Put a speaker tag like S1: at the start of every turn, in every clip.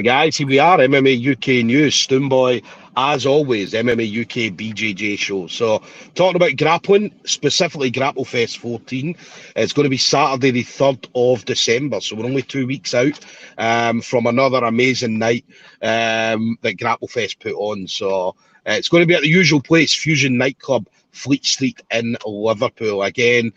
S1: Guys, here we are, MMA UK News, Stoomboy, as always, MMA UK BJJ show. So, talking about grappling, specifically Grapplefest 14, it's going to be Saturday the 3rd of December, so we're only 2 weeks out from another amazing night that Grapplefest put on. So, it's going to be at the usual place, Fusion Nightclub, Fleet Street in Liverpool. Again,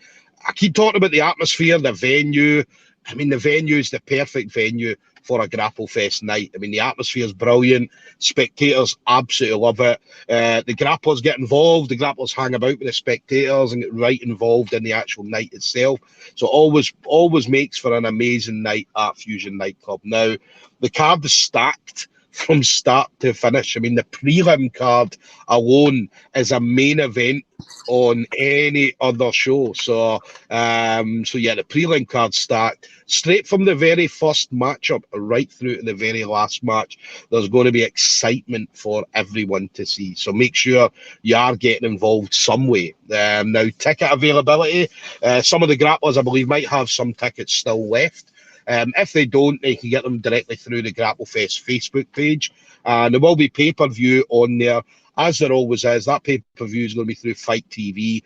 S1: I keep talking about the atmosphere, the venue. I mean, the venue is the perfect venue for a Grapplefest night. I mean, the atmosphere is brilliant. Spectators absolutely love it. The grapplers get involved. The grapplers hang about with the spectators and get right involved in the actual night itself. So always makes for an amazing night at Fusion Nightclub. Now, the card is stacked from start to finish. I mean, the prelim card alone is a main event on any other show. So yeah, the prelim card stacked straight from the very first matchup right through to the very last match. There's going to be excitement for everyone to see. So make sure you are getting involved some way. Now, ticket availability. Some of the grapplers, I believe, might have some tickets still left. If they don't, they can get them directly through the Grapplefest Facebook page. And there will be pay-per-view on there, as there always is. That pay-per-view is going to be through Fight TV.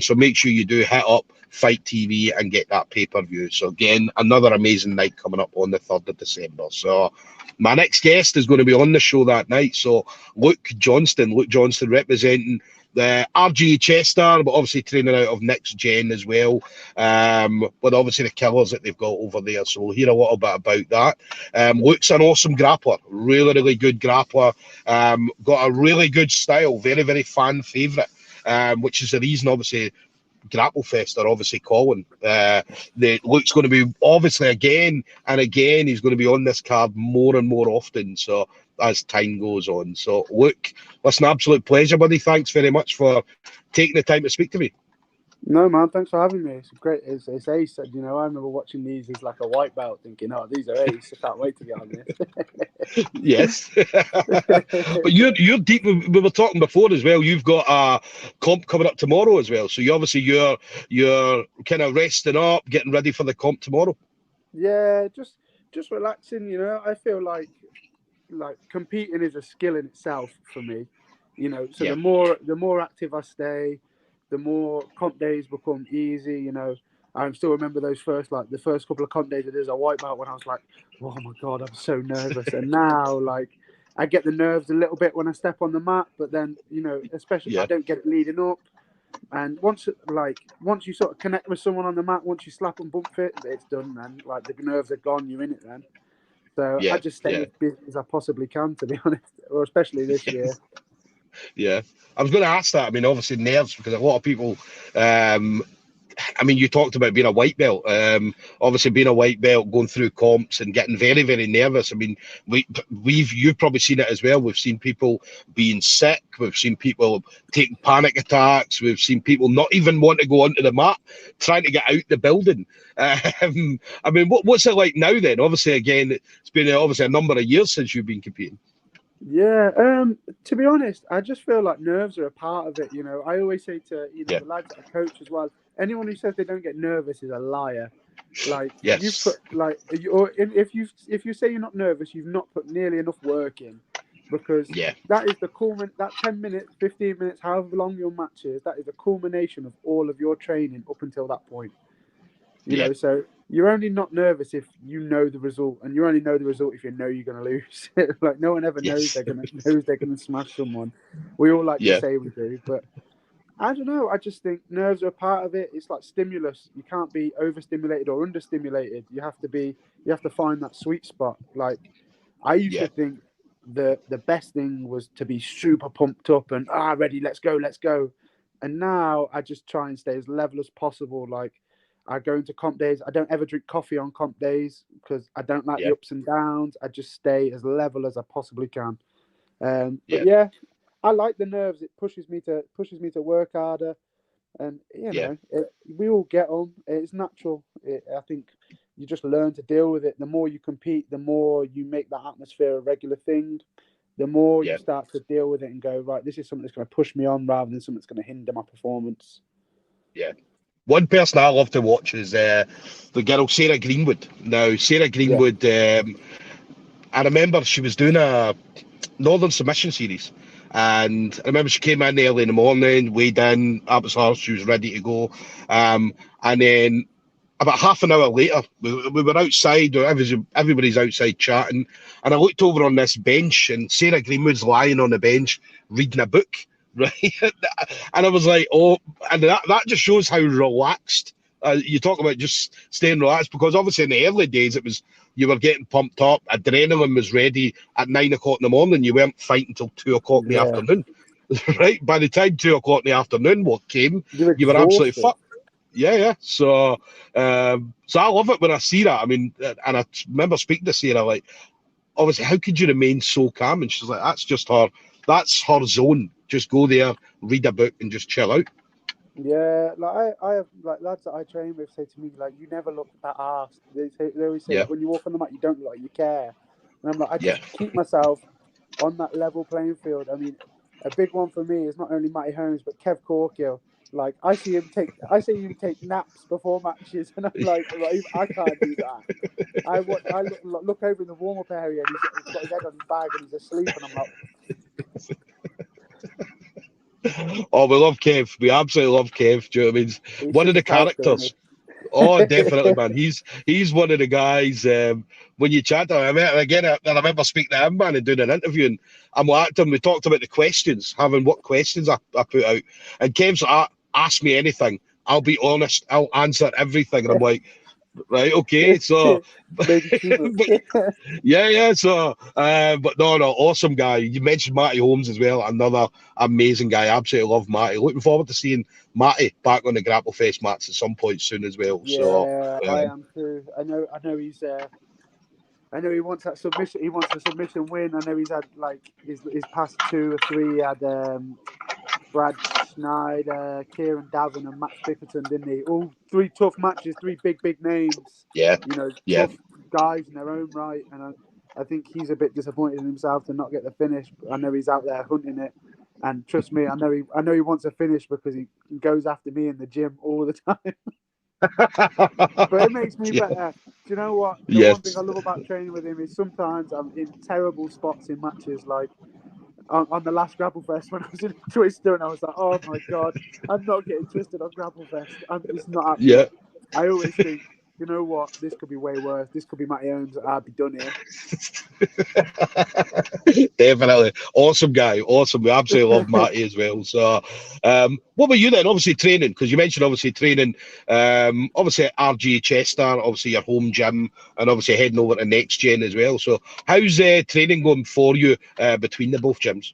S1: So make sure you do hit up Fight TV and get that pay-per-view. So again, another amazing night coming up on the 3rd of December. So my next guest is going to be on the show that night. So Luke Johnston representing the RGA Chester, but obviously training out of Next Gen as well, with obviously the killers that they've got over there. So we'll hear a little bit about that. Luke's an awesome grappler, really good grappler, got a really good style, very fan favourite, which is the reason obviously Grapplefest are obviously calling. Luke's going to be obviously again and again, he's going to be on this card more and more often. So as time goes on. So Luke, listen, absolute pleasure, buddy. Thanks very much for taking the time to speak to me.
S2: No, man, thanks for having me. It's great. It's ace. You know, I remember watching these as like a white belt, thinking, "Oh, these are ace. I can't wait to get on this."
S1: Yes, but you're deep. We were talking before as well. You've got a comp coming up tomorrow as well. So you're kind of resting up, getting ready for the comp tomorrow.
S2: Yeah, just relaxing. You know, I feel like competing is a skill in itself for me. You know, so the more active I stay, the more comp days become easy. You know, I still remember the first couple of comp days as a white belt when I was like, oh my God, I'm so nervous. And now, like, I get the nerves a little bit when I step on the mat, but then, you know, especially I don't get it leading up. And once you sort of connect with someone on the mat, once you slap and bump it, it's done, man. Like, the nerves are gone, you're in it then. So I just stay as busy as I possibly can, to be honest, or especially this year.
S1: Yeah, I was going to ask that. I mean, obviously nerves, because a lot of people, I mean, you talked about being a white belt. Obviously being a white belt, going through comps and getting very nervous. I mean, you've probably seen it as well. We've seen people being sick. We've seen people taking panic attacks. We've seen people not even want to go onto the mat, trying to get out the building. I mean, what's it like now then? Obviously, again, it's been obviously a number of years since you've been competing.
S2: Yeah, to be honest, I just feel like nerves are a part of it. You know, I always say to the lads that I coach as well, anyone who says they don't get nervous is a liar. Like, if you say you're not nervous, you've not put nearly enough work in, because that is that 10 minutes, 15 minutes, however long your match is, that is the culmination of all of your training up until that point. You know, so you're only not nervous if you know the result, and you only know the result if you know you're going to lose. Like, no one ever knows they're going to smash someone. We all like to say we do, but I don't know. I just think nerves are a part of it. It's like stimulus. You can't be overstimulated or understimulated. You have to find that sweet spot. Like, I used to think the best thing was to be super pumped up and ready, let's go. And now I just try and stay as level as possible. Like, I go into comp days. I don't ever drink coffee on comp days because I don't like the ups and downs. I just stay as level as I possibly can. But yeah, I like the nerves. It pushes me to work harder, and we all get them. It's natural. I think you just learn to deal with it. The more you compete, the more you make that atmosphere a regular thing. The more you start to deal with it and go, right, this is something that's going to push me on rather than something that's going to hinder my performance.
S1: Yeah. One person I love to watch is the girl Sarah Greenwood. Now, Sarah Greenwood, I remember she was doing a Northern Submission series. And I remember she came in early in the morning, weighed in, that was her, she was ready to go. And then about half an hour later, we were outside, or everybody's outside chatting, and I looked over on this bench, and Sarah Greenwood's lying on the bench reading a book, right? And I was like, oh, and that just shows how relaxed. You talk about just staying relaxed, because obviously in the early days, it was you were getting pumped up, adrenaline was ready at 9 o'clock in the morning. You weren't fighting until 2 o'clock in the afternoon, right? By the time 2 o'clock in the afternoon came, you were absolutely fucked. Yeah. So I love it when I see that. I mean, and I remember speaking to Sarah, like, obviously, how could you remain so calm? And she's like, that's her zone. Just go there, read a book, and just chill out.
S2: Yeah, like I have like lads that I train with say to me, like, you never look that arsed. They always say, like, when you walk on the mat, you don't look like you care. And I'm like, I just keep myself on that level playing field. I mean, a big one for me is not only Matty Holmes, but Kev Corkill. Like, I see him take naps before matches, and I'm like, I can't do that. I look over in the warm-up area, and he's got his head on his bag, and he's asleep, and I'm like...
S1: Oh, we love Kev. We absolutely love Kev. Do you know what I mean? He's one of the characters. Oh, definitely, man. He's one of the guys. When you chat to him, again, I remember speaking to him, man, and doing an interview, and I'm at him. We talked about the questions, having what questions I put out, and Kev's like, ask me anything. I'll be honest. I'll answer everything. And I'm like, right, okay. So, yeah. So, but no, awesome guy. You mentioned Matty Holmes as well. Another amazing guy. Absolutely love Matty. Looking forward to seeing Matty back on the Grapplefest mats at some point soon as well.
S2: Yeah, so, I am too. I know he's. I know he wants that submission. He wants the submission win. I know he's had like his past 2 or 3. He had Brad Schneider, Kieran Davin, and Matt Bickerton, didn't he? All 3 tough matches, 3 big names.
S1: Yeah.
S2: Tough guys in their own right. And I think he's a bit disappointed in himself to not get the finish. I know he's out there hunting it. And trust me, I know he wants a finish because he goes after me in the gym all the time. But it makes me better. Do you know what? The one thing I love about training with him is sometimes I'm in terrible spots in matches, like on the last Grapplefest when I was in Twister, and I was like, oh my God, I'm not getting twisted on Grapplefest. It's not happening. Yeah. I always think, you know what, this could be way worse. This could be Matty Holmes. I'd be done here.
S1: Definitely. Awesome guy. Awesome. We absolutely love Matty as well. So, what about you then? Obviously training, because you mentioned obviously training, obviously at RGA Chester, obviously your home gym, and obviously heading over to Next Gen as well. So how's training going for you between the both gyms?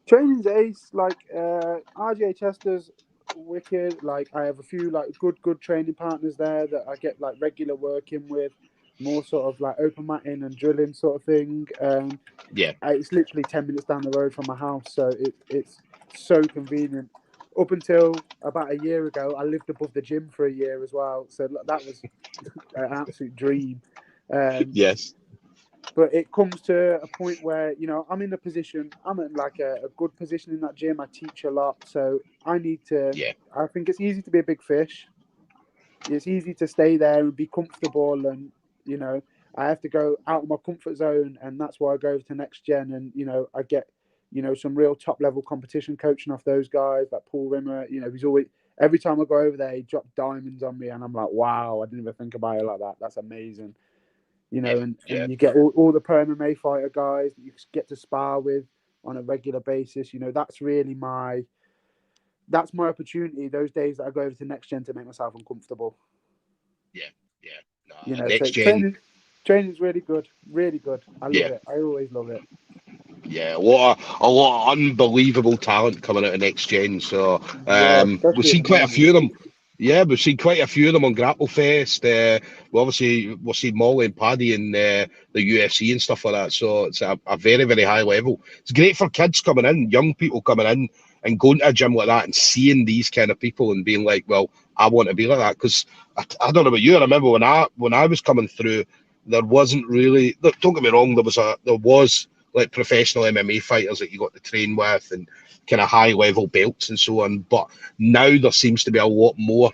S2: Training's ace. Like RGA Chester's wicked. Like I have a few like good training partners there that I get like regular working with, more sort of like open matting and drilling sort of thing. It's literally 10 minutes down the road from my house, so it's so convenient. Up until about a year ago, I lived above the gym for a year as well, so that was an absolute dream.
S1: Yes.
S2: But it comes to a point where, I'm in like a good position in that gym. I teach a lot. So I need to, I think it's easy to be a big fish. It's easy to stay there and be comfortable. And, I have to go out of my comfort zone. And that's why I go over to Next Gen. And, I get, some real top level competition coaching off those guys like Paul Rimmer. He's always, every time I go over there, he drops diamonds on me. And I'm like, wow, I didn't even think about it like that. That's amazing. And you get all the pro MMA fighter guys that you get to spar with on a regular basis. That's really my opportunity. Those days that I go over to Next Gen to make myself uncomfortable.
S1: No, Next Gen
S2: training's really good. I love it. I always love it.
S1: Yeah, a lot of unbelievable talent coming out of Next Gen. So we've seen quite a few of them. Yeah, we've seen quite a few of them on Grapplefest. We'll see Molly and Paddy in the UFC and stuff like that. So it's a very, very high level. It's great for kids coming in, young people coming in and going to a gym like that and seeing these kind of people and being like, well, I want to be like that. Because I don't know about you, I remember when I was coming through, there wasn't really, look, don't get me wrong, there was like professional MMA fighters that you got to train with and kind of high level belts and so on. But now there seems to be a lot more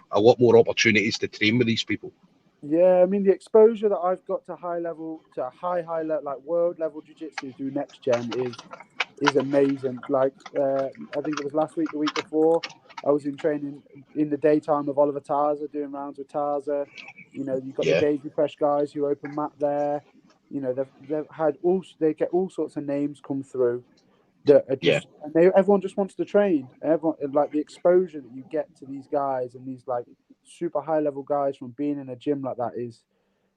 S1: opportunities to train with these people.
S2: Yeah, I mean the exposure that I've got to high level, to high level, like world level jiu-jitsu through Next Gen is amazing. Like I think it was last week, the week before, I was in training in the daytime with Oliver Tarza, doing rounds with Tarza. You know, you've got the
S1: Yeah,
S2: Daisy Fresh guys who open mat there. You know, they've had they get all sorts of names come through that are
S1: yeah,
S2: just, and everyone just wants to train. Everyone, like the exposure that you get to these guys and these like super high level guys from being in a gym like that is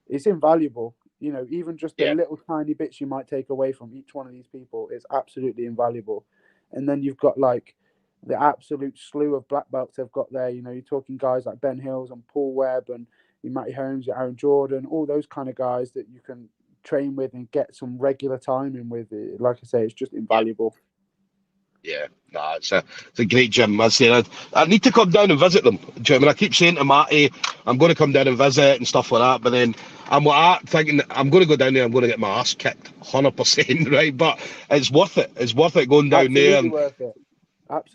S2: it's invaluable. You know, even just the
S1: yeah,
S2: little tiny bits you might take away from each one of these people is absolutely invaluable. And then you've got like the absolute slew of black belts they've got there. You know, you're talking guys like Ben Hills and Paul Webb and your Matty Holmes, your Aaron Jordan, all those kind of guys that you can train with and get some regular time in with. Like I say, it's just
S1: yeah.
S2: invaluable.
S1: Yeah, nah, it's a great gym. I need to come down and visit them. Do you know what I mean? I keep saying to Matty, I'm going to come down and visit and stuff like that, but then I'm like, thinking I'm going to go down there, I'm going to get my ass kicked, 100%, right? But it's worth it. It's worth it going down there.
S2: Absolutely
S1: And
S2: worth it.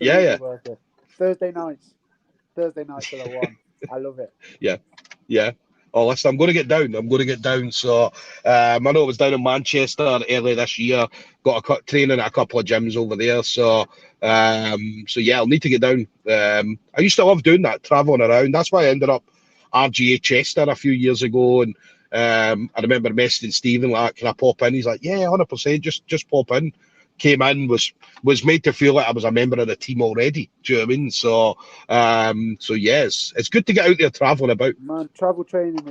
S1: yeah,
S2: Absolutely
S1: yeah,
S2: worth it. Thursday nights. Thursday nights are the one. I love it.
S1: yeah, yeah. Oh, listen, I'm going to get down. I'm going to get down. So, I know I was down in Manchester earlier this year. Got a training at a couple of gyms over there. So yeah, I'll need to get down. I used to love doing that, traveling around. That's why I ended up RGA Chester a few years ago. And I remember messaging Stephen like, "Can I pop in?" He's like, "Yeah, 100%. Just pop in." Came in, was made to feel like I was a member of the team already. Do you know what I mean? So yes, it's good to get out there traveling about.
S2: Man, travel training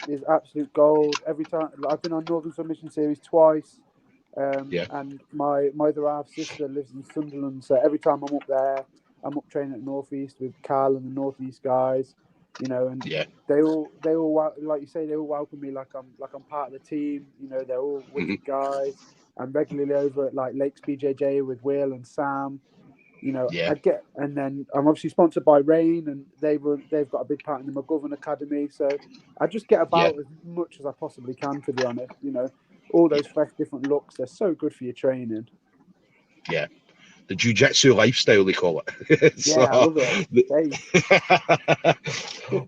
S2: is absolute gold. Every time I've been on Northern Submission Series twice,
S1: Yeah,
S2: and my other half sister lives in Sunderland, so every time I'm up there, I'm up training at Northeast with Carl and the Northeast guys, you know, and
S1: yeah.
S2: they all like you say, they all welcome me like I'm part of the team. You know, they're all
S1: Mhm.
S2: wicked guys. I'm regularly over at like Lakes BJJ with Will and Sam. You know,
S1: Yeah,
S2: I get, and then I'm obviously sponsored by Rain, and they've got a big part in the McGovern Academy. So I just get
S1: yeah,
S2: about as much as I possibly can, to be honest. You know, all
S1: yeah,
S2: those fresh different looks, they're so good for your training.
S1: yeah. The jiu-jitsu lifestyle, they call it.
S2: Yeah, I love it. Hey,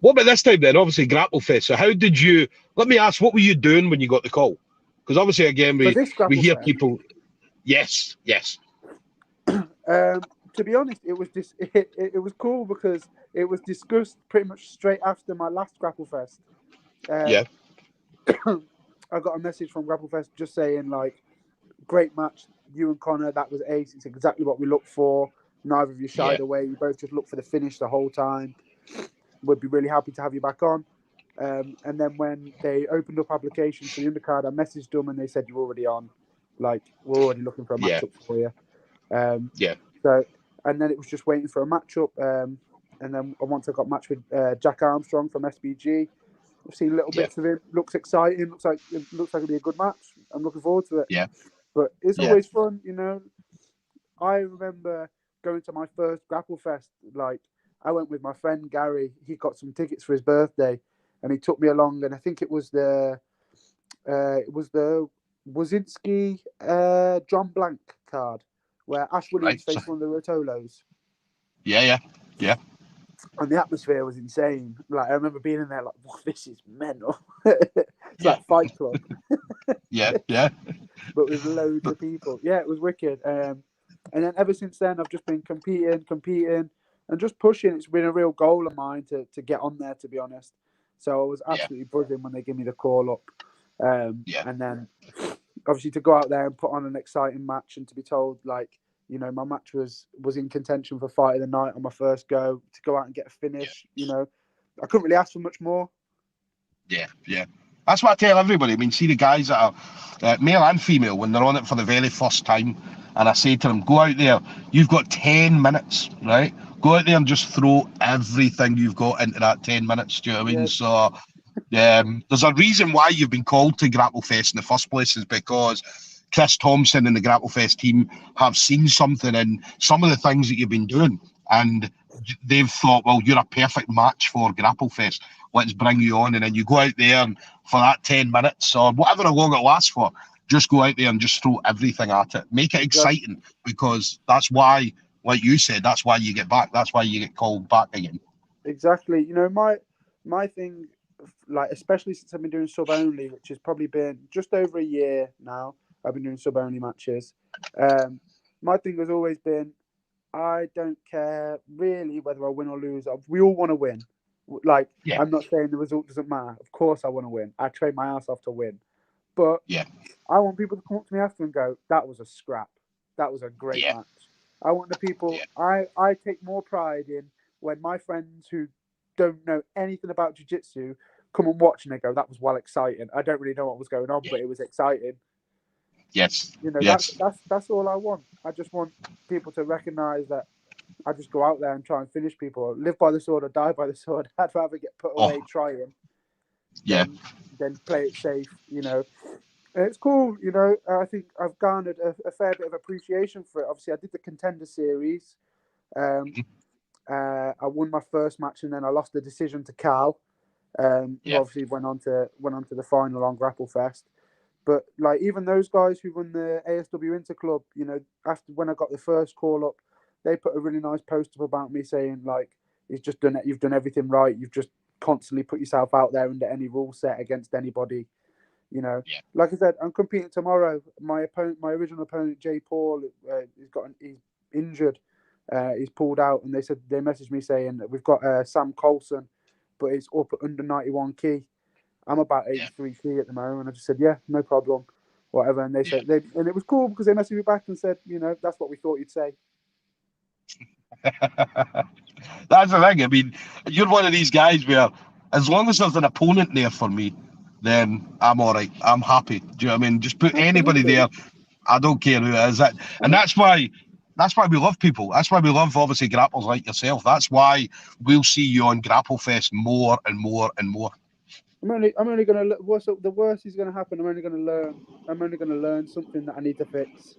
S1: What about this time then? Obviously, Grapplefest. So how did you? Let me ask, what were you doing when you got the call? Because obviously, again,
S2: for
S1: we
S2: this
S1: we
S2: grapple
S1: hear
S2: fest,
S1: people. Yes, yes,
S2: to be honest, it was just it was cool because it was discussed pretty much straight after my last grapple fest.
S1: yeah,
S2: Um, I got a message from Grapplefest just saying like, great match, you and Connor. That was ace. It's exactly what we looked for. Neither of you
S1: yeah,
S2: shied away. You both just looked for the finish the whole time. We'd be really happy to have you back on. And then when they opened up applications for the undercard, I messaged them and they said you're already on. Like we're already looking for a
S1: yeah,
S2: matchup for you. Um,
S1: yeah,
S2: so and then it was just waiting for a matchup. And then once I got matched with Jack Armstrong from SBG, I've seen little
S1: yeah,
S2: bits of him. Looks exciting. Looks like it'll be a good match. I'm looking forward to it.
S1: yeah,
S2: But it's
S1: yeah.
S2: always fun, you know. I remember going to my first Grapple Fest. Like I went with my friend Gary. He got some tickets for his birthday, and he took me along. And I think it was the Wazinski John Blank card, where Ash
S1: Right.
S2: Williams
S1: So,
S2: faced one of the Rotolos,
S1: yeah, yeah, yeah,
S2: and the atmosphere was insane. Like I remember being in there, like, "Wow, this is mental." It's
S1: yeah,
S2: like Fight Club,
S1: yeah, yeah,
S2: but with loads of people. Yeah, it was wicked. And then ever since then, I've just been competing, and just pushing. It's been a real goal of mine to get on there, to be honest. So I was
S1: yeah,
S2: absolutely buzzing when they give me the call up.
S1: yeah,
S2: And then obviously to go out there and put on an exciting match, and to be told like, you know, my match was in contention for fight of the night on my first go, to go out and get a finish, you know, I couldn't really ask for much more.
S1: yeah, yeah. That's what I tell everybody. I mean, see the guys that are male and female when they're on it for the very first time, and I say to them, go out there. You've got 10 minutes, right? Go out there and just throw everything you've got into that 10 minutes. Do you know what I mean?
S2: Yeah,
S1: So there's a reason why you've been called to Grapplefest in the first place, is because Chris Thompson and the Grapplefest team have seen something in some of the things that you've been doing, and they've thought, well, you're a perfect match for Grapplefest. Let's bring you on, and then you go out there and for that 10 minutes or whatever long it lasts for, just go out there and just throw everything at it. Make it
S2: exactly.
S1: exciting, because that's why, like you said, that's why you get back. That's why you get called back again.
S2: Exactly. You know, my thing like especially since I've been doing sub only, which has probably been just over a year now. I've been doing sub only matches. My thing has always been, I don't care really whether I win or lose. We all want to win. Like, I'm not saying the result doesn't matter. Of course I want to win. I train my ass off to win. But I want people to come up to me after and go, that was a scrap. That was a great match. I want the people, I take more pride in when my friends who don't know anything about jiu-jitsu come and watch and they go, that was well exciting. I don't really know what was going on, but it was exciting. You know, that's all I want. I just want people to recognize that I just go out there and try and finish people, live by the sword or die by the sword. I'd rather get put away trying than play it safe, you know. And it's cool, you know. I think I've garnered a fair bit of appreciation for it. Obviously, I did the Contender Series. I won my first match and then I lost the decision to Cal, who obviously went on to the final on Grapplefest. But like even those guys who won the ASW Interclub, you know, after when I got the first call up, they put a really nice post up about me saying like, you've done everything right. You've just constantly put yourself out there under any rule set against anybody. You know, like I said, I'm competing tomorrow. My original opponent, Jay Paul, he's injured. He's pulled out, and they messaged me saying that we've got Sam Colson, but it's up at under 91 key. I'm about 83 key at the moment. I just said, yeah, no problem, whatever. And they said, and it was cool because they messaged me back and said, you know, that's what we thought you'd say.
S1: That's the thing. I mean, you're one of these guys where, as long as there's an opponent there for me, then I'm all right. I'm happy. Do you know what I mean? Just put anybody there. I don't care who it is. And that's why we love people. That's why we love, obviously, grapplers like yourself. That's why we'll see you on Grapplefest more and more and more.
S2: I'm only going to. What's the worst is going to happen? I'm only going to learn. I'm only going to learn something that I need to fix.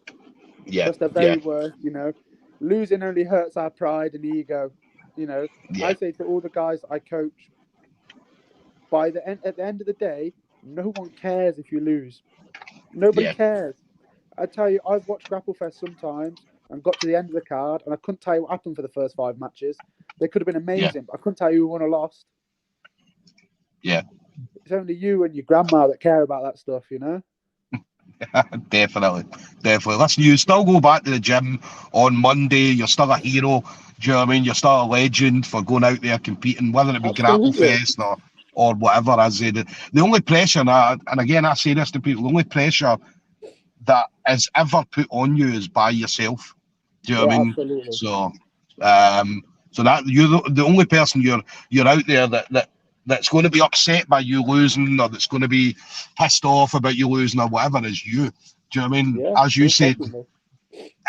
S2: That's the very worst. You know, losing only hurts our pride and ego. You know, I say to all the guys I coach, at the end of the day, no one cares if you lose. Nobody cares. I tell you, I've watched Grapplefest sometimes and got to the end of the card, and I couldn't tell you what happened for the first 5 matches. They could have been amazing, but I couldn't tell you who won or lost.
S1: Yeah.
S2: It's only you and your grandma that care about that stuff, you know?
S1: Definitely. Listen, you still go back to the gym on Monday. You're still a hero. Do you know what I mean? You're still a legend for going out there competing, whether it be Grapplefest or whatever. I say the only pressure, and again, I say this to people, the only pressure that is ever put on you is by yourself. Do you know what I mean?
S2: Absolutely.
S1: So that you're the only person you're out there that's going to be upset by you losing, or that's going to be pissed off about you losing, or whatever, is you. Do you know what I mean? As you said,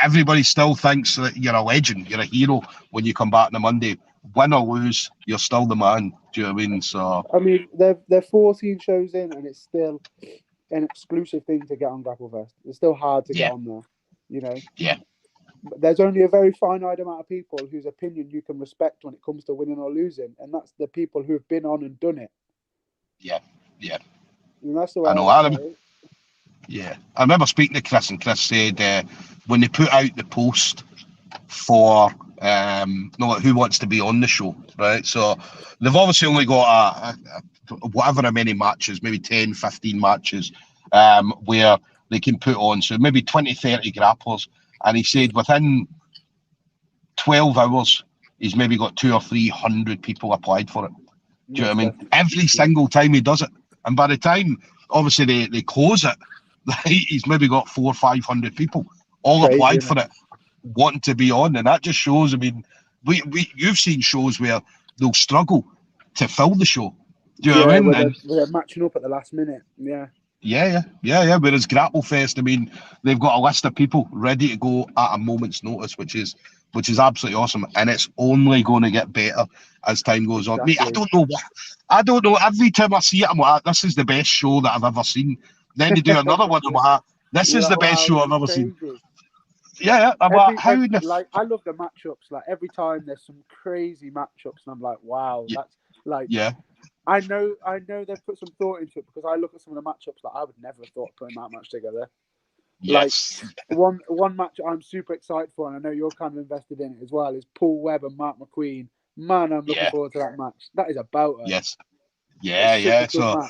S1: everybody still thinks that you're a legend, you're a hero when you come back on a Monday. Win or lose, you're still the man. Do you know what I mean? So
S2: I mean, they're 14 shows in, and it's still an exclusive thing to get on Grapplefest. It's still hard to get on there, you know. There's only a very finite amount of people whose opinion you can respect when it comes to winning or losing, and that's the people who have been on and done it. And that's the way
S1: I remember speaking to Chris, and Chris said when they put out the post for who wants to be on the show, right? So they've obviously only got whatever many matches, maybe 10, 15 matches, where they can put on, so maybe 20, 30 grapplers. And he said within 12 hours, he's maybe got 200 or 300 people applied for it. Do you know what I mean? Every single time he does it. And by the time, obviously, they close it, he's maybe got 400 or 500 people all applied for it, wanting to be on. And that just shows, I mean, you've seen shows where they'll struggle to fill the show. Do you know what I mean?
S2: They're matching up at the last minute.
S1: Yeah. Whereas Grapplefest, I mean, they've got a list of people ready to go at a moment's notice, which is absolutely awesome, and it's only going to get better as time goes on. Mate, I don't know. Every time I see it, I'm like, this is the best show that I've ever seen. Then they do another one, I'm like, this is the best show I've ever seen. I'm like, how?
S2: Like, I love the matchups. Like, every time there's some crazy matchups, and I'm like, wow, that's like, I know they've put some thought into it, because I look at some of the matchups that I would never have thought of putting that much together. Like, one match I'm super excited for, and I know you're kind of invested in it as well, is Paul Webb and Mark McQueen. Man, I'm looking forward to that match. That is a belter.
S1: Yeah. So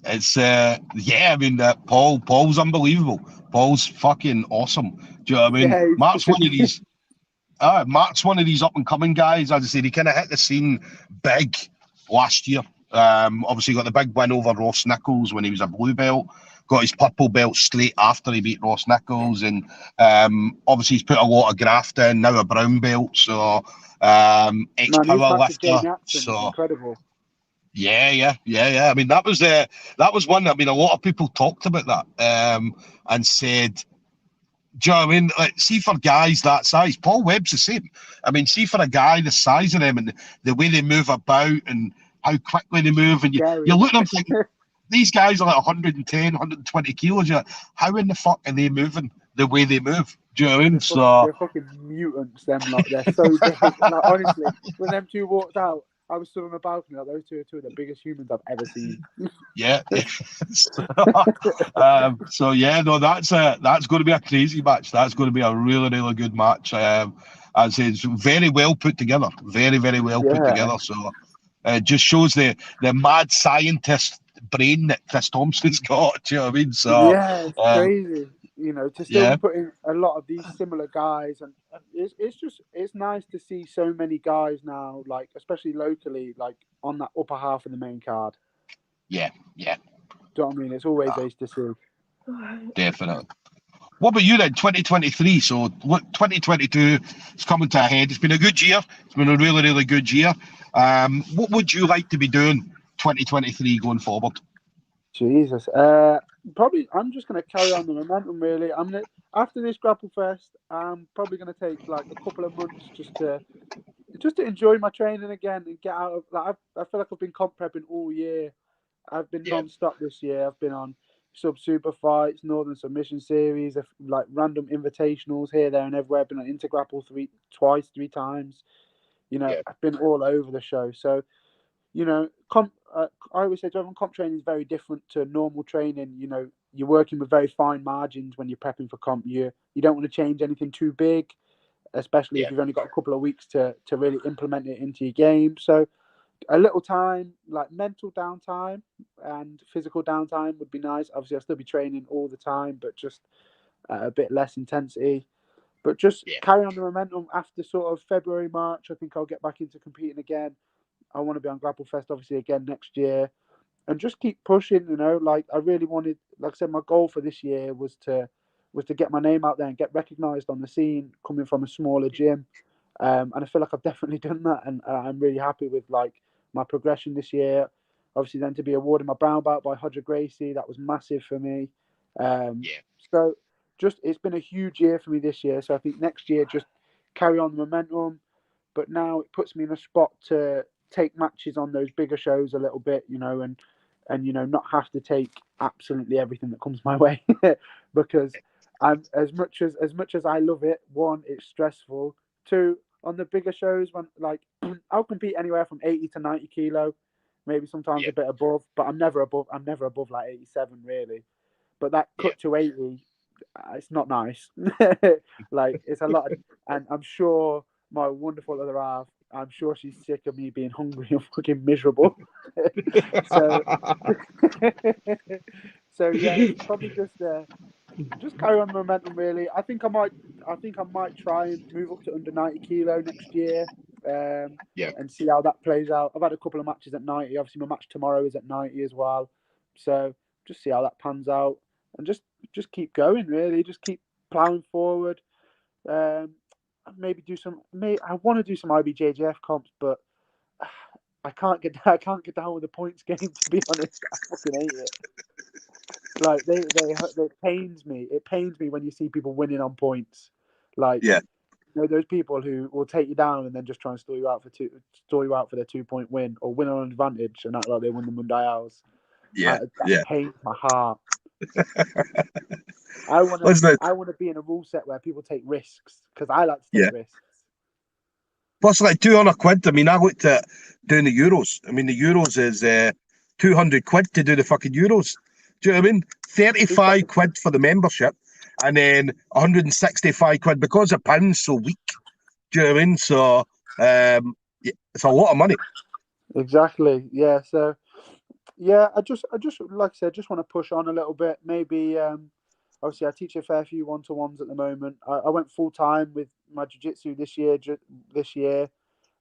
S1: it's I mean Paul's unbelievable. Paul's fucking awesome. Do you know what I mean?
S2: Yeah,
S1: Mark's one of these up and coming guys. As I said, he kind of hit the scene big last year. Obviously got the big win over Ross Nichols when he was a blue belt. Got his purple belt straight after he beat Ross Nichols, and obviously he's put a lot of graft in. Now a brown belt, so ex-power lifter. So
S2: incredible.
S1: Yeah. I mean, that was one. I mean, a lot of people talked about that and said, do you know what I mean? Like, see, for guys that size, Paul Webb's the same. I mean, see, for a guy the size of them and the way they move about and how quickly they move, and you look at them thinking, these guys are like 110, 120 kilos. You're like, how in the fuck are they moving the way they move? Do you know what I mean?
S2: They're fucking mutants, them lot. They're so big. Like, honestly, when them two walked out, I was stood on the balcony. Like, those two are two of the biggest humans I've ever seen.
S1: Yeah. So yeah, no, that's going to be a crazy match. That's going to be a really, really good match. I'd say it's very well put together. Very, very well put together. So it just shows the mad scientist brain that Chris Thompson's got. Do you know what I mean? So
S2: yeah, it's crazy. You know, to still put in a lot of these similar guys, and it's nice to see so many guys now, like especially locally, like on that upper half of the main card.
S1: Yeah.
S2: Do you know what I mean? It's always nice to see.
S1: Definitely. What about you then? 2023. So 2022 is coming to a head. It's been a good year. It's been a really, really good year. What would you like to be doing 2023 going forward?
S2: Jesus. Probably I'm just gonna carry on the momentum really. After this Grapplefest, I'm probably gonna take like a couple of months just to enjoy my training again and get out of like I feel like I've been comp prepping all year. I've been non-stop this year. I've been on super fights, Northern Submission Series, like random invitationals here, there, and everywhere. I've been on Intergrapple three times. You know, I've been all over the show. So, you know, I always say comp training is very different to normal training. You know, you're working with very fine margins when you're prepping for comp. You don't want to change anything too big, especially if you've only got a couple of weeks to really implement it into your game. So a little time, like mental downtime and physical downtime would be nice. Obviously, I'll still be training all the time, but just a bit less intensity. But just carry on the momentum after sort of February, March. I think I'll get back into competing again. I want to be on Grapplefest, obviously, again next year. And just keep pushing, you know, like I really wanted, like I said, my goal for this year was to get my name out there and get recognised on the scene coming from a smaller gym. And I feel like I've definitely done that. And I'm really happy with like my progression this year. Obviously, then to be awarded my brown belt by Hodger Gracie, that was massive for me. So it's been a huge year for me this year. So I think next year, just carry on the momentum. But now it puts me in a spot to take matches on those bigger shows a little bit, you know, and you know, not have to take absolutely everything that comes my way because I'm as much as I love it. One, it's stressful. Two, on the bigger shows, when like I'll compete anywhere from 80 to 90 kilo, maybe sometimes a bit above, but I'm never above like 87 really. But that cut to 80, it's not nice. Like it's a lot, and I'm sure my wonderful other half, I'm sure she's sick of me being hungry and fucking miserable. so yeah, it's probably just carry on momentum really. I think I might try and move up to under 90 kilo next year. And see how that plays out. I've had a couple of matches at 90. Obviously, my match tomorrow is at 90 as well. So just see how that pans out, and just keep going. Really, just keep plowing forward. Maybe I want to do some IBJJF comps, but I can't get down with the points game. To be honest, I fucking hate it. Like it pains me. It pains me when you see people winning on points. Like you know, those people who will take you down and then just try and stall you out for their 2-point win or win on advantage and act like they won the Mundials. That pains my heart. I want to be in a rule set where people take risks because I like to take risks.
S1: Plus, like £200. I mean, I looked at doing the Euros. I mean, the Euros is £200 to do the fucking Euros. Do you know what I mean? 35 quid for the membership, and then 165 quid because the pound's so weak. Do you know what I mean? So it's a lot of money.
S2: Exactly. Yeah. So yeah, I just like I said, just want to push on a little bit. Maybe obviously I teach a fair few one-to-ones at the moment. I went full time with my jiu-jitsu this year.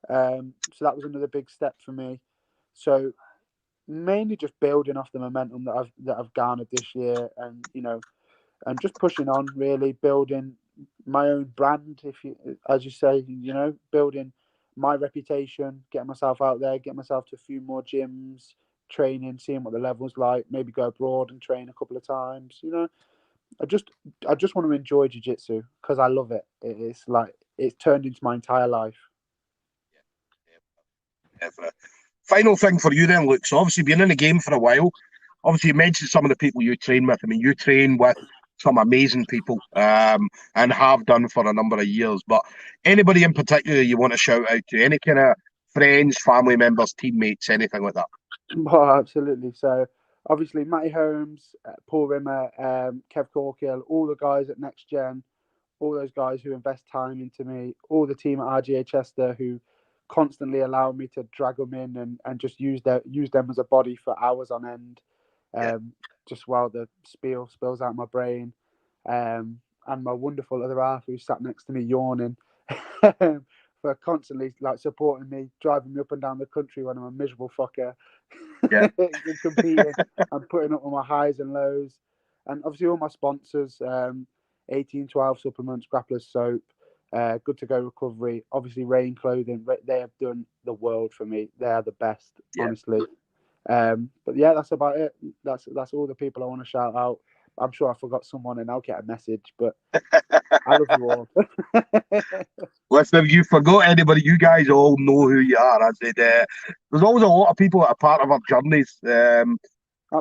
S2: So that was another big step for me. So mainly just building off the momentum that I've garnered this year, and and just pushing on, really building my own brand, if you, as you say, building my reputation, getting myself out there, getting myself to a few more gyms, training, seeing what the level's like, maybe go abroad and train a couple of times. I just want to enjoy jiu-jitsu because I love it. It's like it's turned into my entire life.
S1: Final thing for you then, Luke. So obviously been in the game for a while. Obviously you mentioned some of the people you train with. I mean, you train with some amazing people and have done for a number of years. But anybody in particular you want to shout out to? Any kind of friends, family members, teammates, anything like that?
S2: Oh, absolutely. So obviously Matty Holmes, Paul Rimmer, Kev Corkill, all the guys at Next Gen, all those guys who invest time into me, all the team at RGA Chester who constantly allow me to drag them in and just use them as a body for hours on end, just while the spiel spills out my brain, and my wonderful other half who sat next to me yawning for constantly like supporting me, driving me up and down the country when I'm a miserable fucker, competing and putting up with my highs and lows, and obviously all my sponsors. 1812 supplements, Grapplers soap, Good to Go recovery, obviously Rain clothing. They have done the world for me. They are the best, honestly. But yeah, that's about it. That's all the people I want to shout out. I'm sure I forgot someone and I'll get a message, but I love you all.
S1: Listen, if you forgot anybody, you guys all know who you are. I said, there's always a lot of people that are part of our journeys.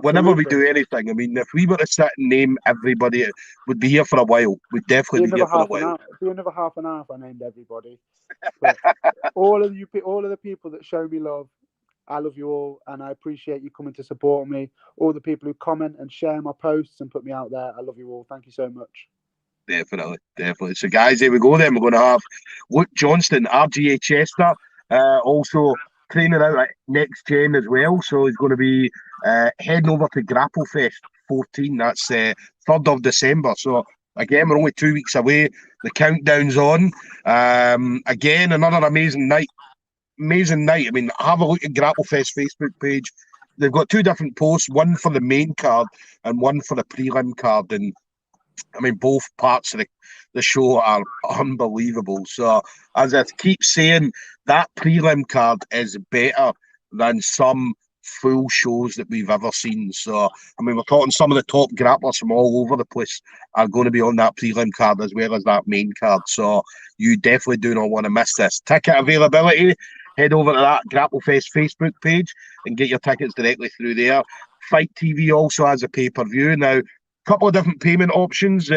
S1: Whenever we do anything, I mean, if we were to sit and name everybody, it would be here for a while. We'd definitely be here for a while.
S2: It'd be another half an hour if I named everybody. But all of the people that show me love, I love you all, and I appreciate you coming to support me. All the people who comment and share my posts and put me out there, I love you all. Thank you so much.
S1: Definitely. So, guys, there we go. Then we're going to have Luke Johnson, RGA Chester, also training out at Next Gen as well. So he's going to be heading over to Grapplefest 14. That's 3rd of December. So again, we're only 2 weeks away. The countdown's on. Again, another amazing night. I mean, have a look at Grapplefest Facebook page. They've got 2 different posts, one for the main card and one for the prelim card. And I mean, both parts of the show are unbelievable. So, as I keep saying, that prelim card is better than some full shows that we've ever seen. So, I mean, we're talking some of the top grapplers from all over the place are going to be on that prelim card as well as that main card. So, you definitely do not want to miss this. Ticket availability, head over to that Grapplefest Facebook page and get your tickets directly through there. Fight TV also has a pay-per-view. Now, couple of different payment options.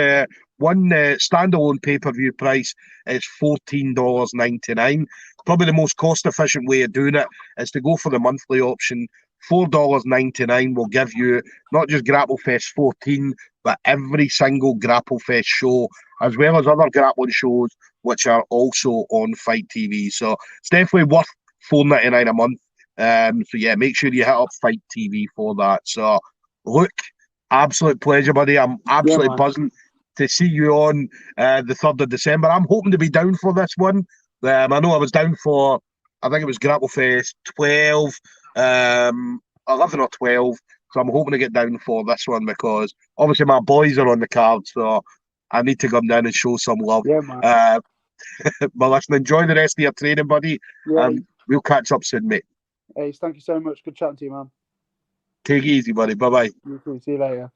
S1: One standalone pay-per-view price is $14.99. Probably the most cost-efficient way of doing it is to go for the monthly option. $4.99 will give you not just Grapplefest 14, but every single Grapplefest show, as well as other grappling shows, which are also on Fight TV. So it's definitely worth $4.99 a month. So yeah, make sure you hit up Fight TV for that. So look, absolute pleasure, buddy. I'm absolutely buzzing to see you on the 3rd of December. I'm hoping to be down for this one. I know I was down for, I think it was Grapplefest 12, 11 or 12. So I'm hoping to get down for this one because obviously my boys are on the card. So I need to come down and show some love.
S2: Yeah, man.
S1: But listen, enjoy the rest of your training, buddy.
S2: Yeah.
S1: And we'll catch up soon, mate.
S2: Ace, thank you so much. Good chatting to you, man.
S1: Take it easy, buddy. Bye-bye.
S2: You too. See you later.